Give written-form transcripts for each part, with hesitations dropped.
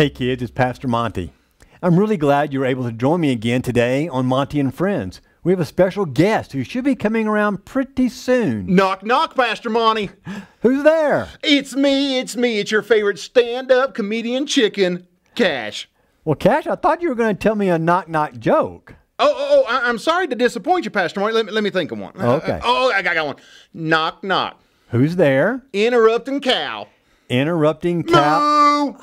Hey kids, it's Pastor Monty. I'm really glad you were able to join me again today on Monty and Friends. We have a special guest who should be coming around pretty soon. Knock, knock, Pastor Monty. Who's there? It's me. It's your favorite stand-up comedian chicken, Cash. Well, Cash, I thought you were going to tell me a knock-knock joke. I'm sorry to disappoint you, Pastor Monty. Let me think of one. Okay. I got one. Knock, knock. Who's there? Interrupting cow. Interrupting cow. Moo!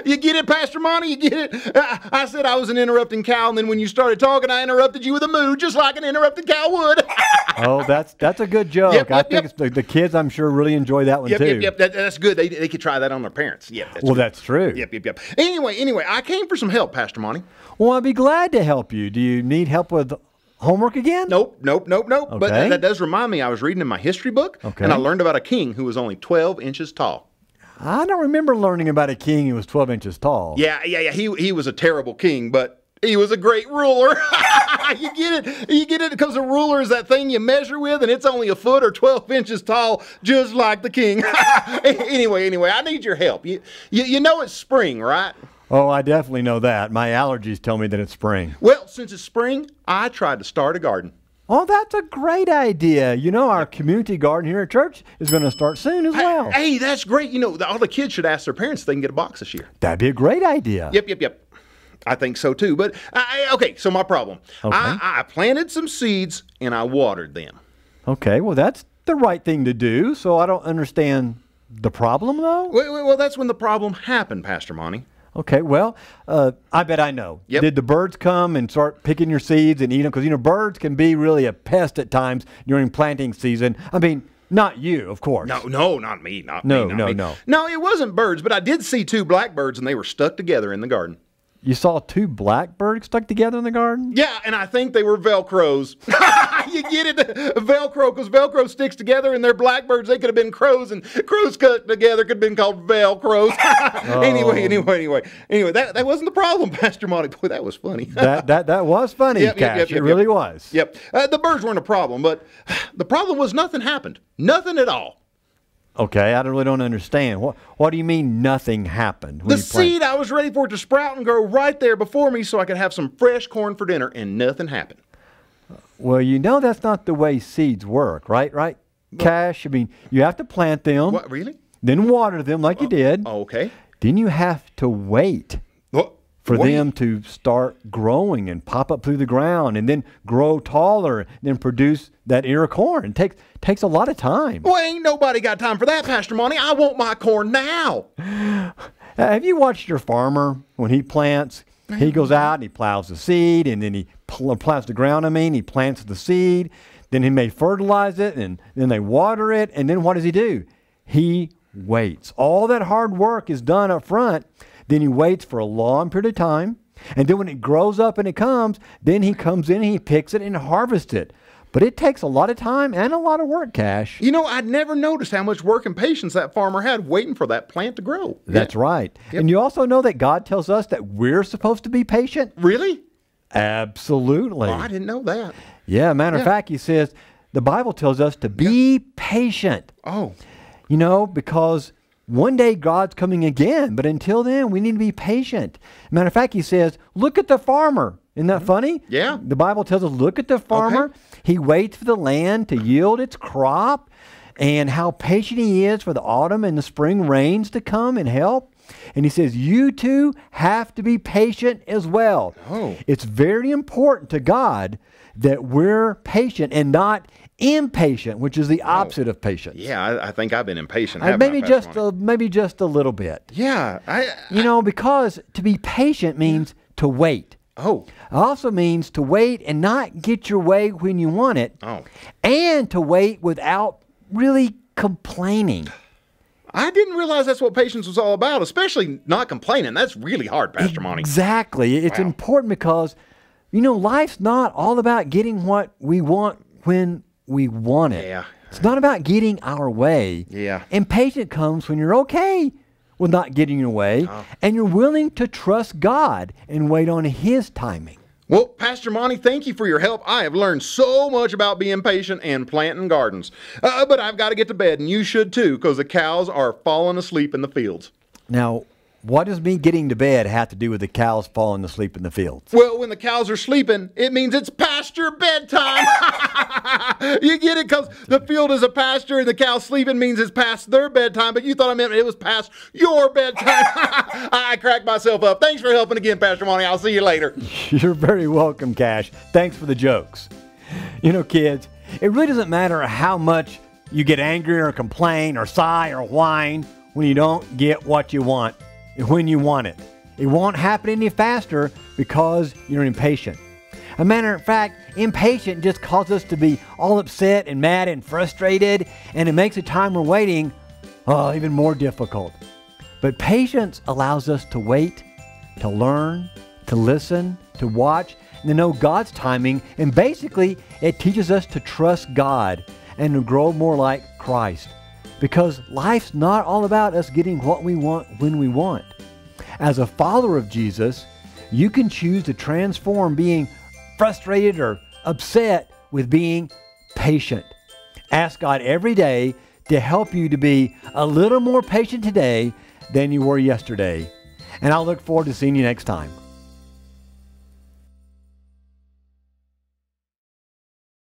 You get it, Pastor Monty? You get it? I said I was an interrupting cow, and then when you started talking, I interrupted you with a moo, just like an interrupted cow would. Oh, that's a good joke. Yep, I think it's the kids, I'm sure, really enjoy that one too. Yep. That's good. They could try that on their parents. Yep. That's true. Yep. Anyway, I came for some help, Pastor Monty. Well, I'd be glad to help you. Do you need help with homework again? Nope. Okay. But that does remind me, I was reading in my history book, and I learned about a king who was only 12 inches tall. I don't remember learning about a king who was 12 inches tall. Yeah. He was a terrible king, but he was a great ruler. You get it? Because a ruler is that thing you measure with, and it's only a foot or 12 inches tall, just like the king. Anyway, I need your help. You know it's spring, right? Oh, I definitely know that. My allergies tell me that it's spring. Well, since it's spring, I tried to start a garden. Oh, that's a great idea. You know, our community garden here at church is going to start soon as well. Hey, that's great. You know, all the kids should ask their parents if they can get a box this year. That'd be a great idea. Yep. I think so too. But, okay, so my problem. Okay. I planted some seeds and I watered them. Okay, well, that's the right thing to do. So I don't understand the problem, though. Well, that's when the problem happened, Pastor Monty. Okay, well, I bet I know. Yep. Did the birds come and start picking your seeds and eat them? Because, you know, birds can be really a pest at times during planting season. I mean, not you, of course. No, not me. No. No, it wasn't birds, but I did see two blackbirds, and they were stuck together in the garden. You saw two blackbirds stuck together in the garden? Yeah, and I think they were Velcros. You get it? Velcro, because Velcro sticks together, and they're blackbirds. They could have been crows, and crows cut together could have been called Velcros. Oh. Anyway, that wasn't the problem, Pastor Monty. Boy, that was funny. that was funny, Cash. It really was. Yep. The birds weren't a problem, but the problem was nothing happened. Nothing at all. Okay, I really don't understand. What do you mean nothing happened? The seed, I was ready for it to sprout and grow right there before me so I could have some fresh corn for dinner, and nothing happened. Well, you know that's not the way seeds work, right? Cash, I mean, you have to plant them. What, really? Then water them like you did. Okay. Then you have to wait for them to start growing and pop up through the ground and then grow taller and then produce that ear of corn. It takes a lot of time. Well, ain't nobody got time for that, Pastor Monty. I want my corn now. Have you watched your farmer when he plants? He goes out and he plows the seed, and then he plows the ground, he plants the seed. Then he may fertilize it, and then they water it. And then what does he do? He waits. All that hard work is done up front. Then he waits for a long period of time. And then when it grows up and it comes, then he comes in and he picks it and harvests it. But it takes a lot of time and a lot of work, Cash. You know, I'd never noticed how much work and patience that farmer had waiting for that plant to grow. That's right. Yep. And you also know that God tells us that we're supposed to be patient? Really? Absolutely. Oh, I didn't know that. Yeah, matter of fact, he says, the Bible tells us to be patient. Oh. You know, because one day God's coming again, but until then, we need to be patient. Matter of fact, he says, look at the farmer. Isn't that funny? Yeah. The Bible tells us, look at the farmer. Okay. He waits for the land to yield its crop, and how patient he is for the autumn and the spring rains to come and help. And he says, you too have to be patient as well. Oh. It's very important to God that we're patient and not impatient, which is the opposite of patience. Yeah, I think I've been impatient. Maybe just a little bit. Yeah. You know, because to be patient means to wait. Oh. It also means to wait and not get your way when you want it. Oh. And to wait without really complaining. I didn't realize that's what patience was all about, especially not complaining. That's really hard, Pastor Monty. Exactly. It's important because, you know, life's not all about getting what we want when we want it. Yeah. It's not about getting our way. Yeah. And patience comes when you're okay with not getting your way, and you're willing to trust God and wait on His timing. Well, Pastor Monty, thank you for your help. I have learned so much about being patient and planting gardens. But I've got to get to bed, and you should too, because the cows are falling asleep in the fields. Now, what does me getting to bed have to do with the cows falling asleep in the fields? Well, when the cows are sleeping, it means it's past your bedtime. You get it? Because the field is a pasture and the cows sleeping means it's past their bedtime, but you thought I meant it was past your bedtime. I cracked myself up. Thanks for helping again, Pastor Monty. I'll see you later. You're very welcome, Cash. Thanks for the jokes. You know, kids, it really doesn't matter how much you get angry or complain or sigh or whine when you don't get what you want when you want it. It won't happen any faster because you're impatient. As a matter of fact, impatient just causes us to be all upset and mad and frustrated, and it makes the time we're waiting even more difficult. But patience allows us to wait, to learn, to listen, to watch, and to know God's timing, and basically it teaches us to trust God and to grow more like Christ. Because life's not all about us getting what we want when we want. As a follower of Jesus, you can choose to transform being frustrated or upset with being patient. Ask God every day to help you to be a little more patient today than you were yesterday. And I'll look forward to seeing you next time.